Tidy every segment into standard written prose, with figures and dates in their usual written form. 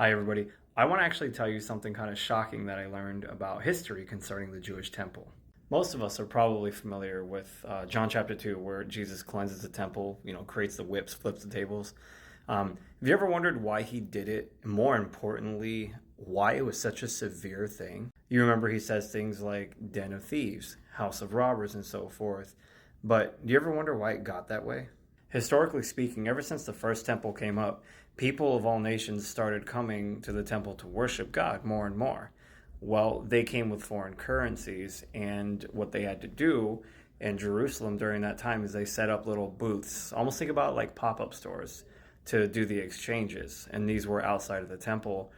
Hi, everybody. I want to actually tell you something kind of shocking that I learned about history concerning the Jewish temple. Most of us are probably familiar with John chapter 2, where Jesus cleanses the temple, creates the whips, flips the tables. Have you ever wondered why he did it? And more importantly, why it was such a severe thing? You remember he says things like den of thieves, house of robbers, and so forth. But do you ever wonder why it got that way? Historically speaking, ever since the first temple came up, people of all nations started coming to the temple to worship God more and more. Well, they came with foreign currencies, and what they had to do in Jerusalem during that time is they set up little booths, almost think about like pop up stores, to do the exchanges. And these were outside of the temple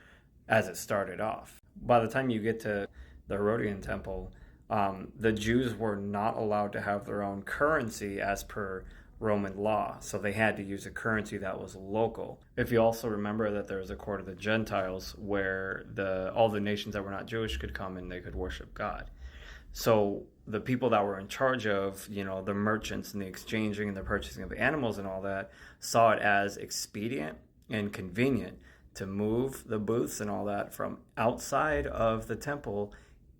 as it started off. By the time you get to the Herodian temple, the Jews were not allowed to have their own currency as per Roman law, so they had to use a currency that was local. If you also remember that there was a court of the Gentiles where all the nations that were not Jewish could come and they could worship God. So the people that were in charge of, the merchants and the exchanging and the purchasing of the animals and all that saw it as expedient and convenient to move the booths and all that from outside of the temple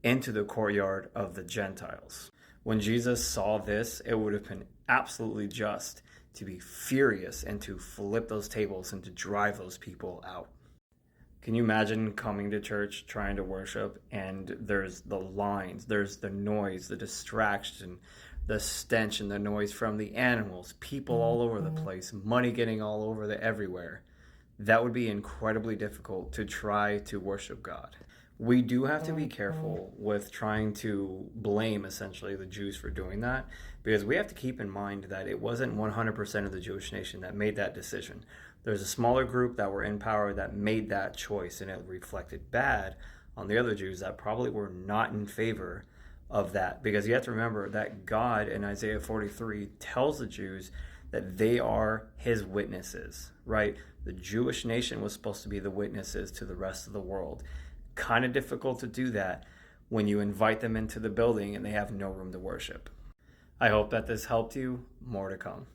into the courtyard of the Gentiles. When Jesus saw this, it would have been absolutely just to be furious and to flip those tables and to drive those people out. Can you imagine coming to church trying to worship and there's the lines, there's the noise, the distraction, the stench and the noise from the animals, people all over the place, money getting all over everywhere? That would be incredibly difficult to try to worship God. We do have to be careful with trying to blame essentially the Jews for doing that, because we have to keep in mind that it wasn't 100% of the Jewish nation that made that decision. There's a smaller group that were in power that made that choice, and it reflected bad on the other Jews that probably were not in favor of that. Because you have to remember that God in Isaiah 43 tells the Jews that they are his witnesses, right? The Jewish nation was supposed to be the witnesses to the rest of the world. Kind of difficult to do that when you invite them into the building and they have no room to worship. I hope that this helped you. More to come.